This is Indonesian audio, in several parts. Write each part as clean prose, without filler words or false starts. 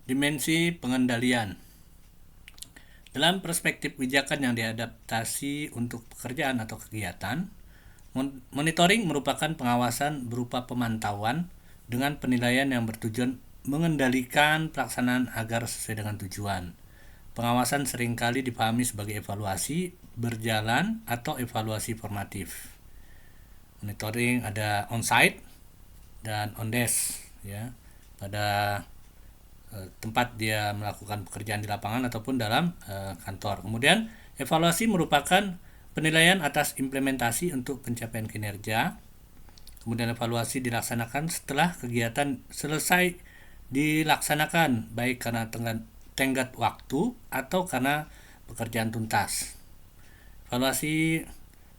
Dimensi pengendalian. Dalam perspektif kebijakan yang diadaptasi untuk pekerjaan atau kegiatan, monitoring merupakan pengawasan berupa pemantauan dengan penilaian yang bertujuan mengendalikan pelaksanaan agar sesuai dengan tujuan. Pengawasan seringkali dipahami sebagai evaluasi berjalan atau evaluasi formatif. Monitoring ada on-site dan on-desk, ya, pada tempat dia melakukan pekerjaan di lapangan ataupun dalam kantor. Kemudian evaluasi merupakan penilaian atas implementasi untuk pencapaian kinerja. Kemudian evaluasi dilaksanakan setelah kegiatan selesai dilaksanakan, baik karena tenggat waktu atau karena pekerjaan tuntas. Evaluasi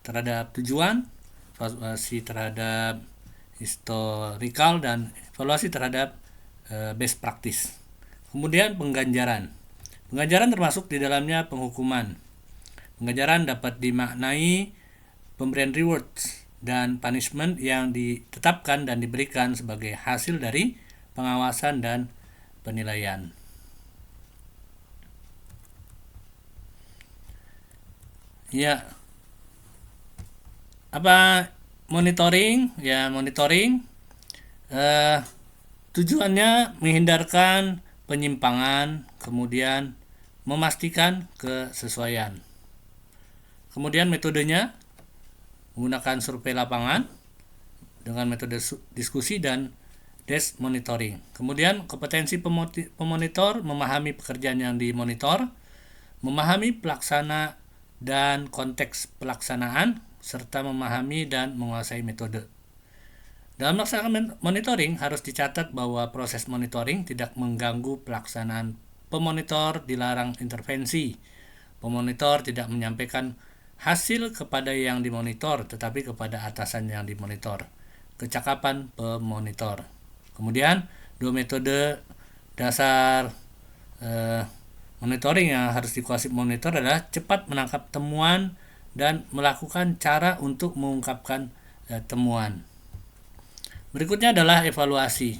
terhadap tujuan, evaluasi terhadap historical, dan evaluasi terhadap best practice. Kemudian pengganjaran. Pengganjaran termasuk di dalamnya penghukuman. Pengganjaran dapat dimaknai pemberian rewards dan punishment yang ditetapkan dan diberikan sebagai hasil dari pengawasan dan penilaian. Ya, apa monitoring? Ya, monitoring tujuannya menghindarkan penyimpangan, kemudian memastikan kesesuaian. Kemudian metodenya menggunakan survei lapangan dengan metode diskusi dan desk monitoring. Kemudian kompetensi pemonitor memahami pekerjaan yang dimonitor, memahami pelaksana dan konteks pelaksanaan, serta memahami dan menguasai metode. Dalam melaksanakan monitoring harus dicatat bahwa proses monitoring tidak mengganggu pelaksanaan pemonitor, dilarang intervensi. Pemonitor tidak menyampaikan hasil kepada yang dimonitor, tetapi kepada atasan yang dimonitor. Kecakapan pemonitor. Kemudian, dua metode dasar monitoring yang harus dikuasai monitor adalah cepat menangkap temuan dan melakukan cara untuk mengungkapkan temuan. Berikutnya adalah evaluasi.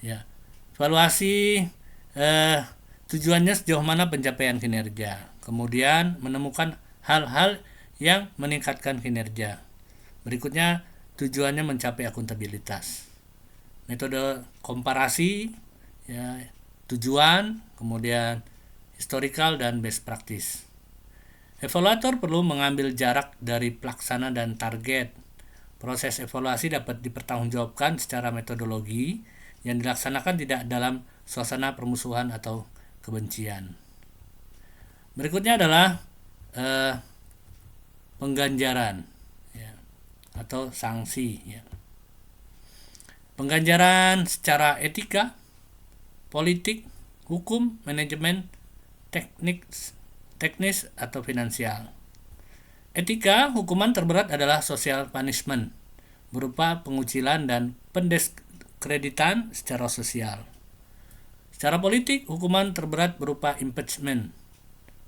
Ya, evaluasi tujuannya sejauh mana pencapaian kinerja. Kemudian menemukan hal-hal yang meningkatkan kinerja. Berikutnya tujuannya mencapai akuntabilitas. Metode komparasi, ya, tujuan, kemudian historical dan best practice. Evaluator perlu mengambil jarak dari pelaksana dan target. Proses evaluasi dapat dipertanggungjawabkan secara metodologi yang dilaksanakan tidak dalam suasana permusuhan atau kebencian. Berikutnya adalah pengganjaran, ya, atau sanksi. Ya. Pengganjaran secara etika, politik, hukum, manajemen, teknis atau finansial. Etika, hukuman terberat adalah social punishment, berupa pengucilan dan pendiskreditan secara sosial. Secara politik, hukuman terberat berupa impeachment.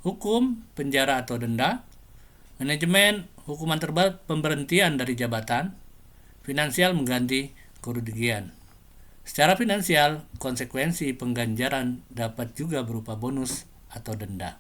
Hukum, penjara atau denda. Manajemen, hukuman terberat pemberhentian dari jabatan. Finansial, mengganti kerugian. Secara finansial, konsekuensi pengganjaran dapat juga berupa bonus atau denda.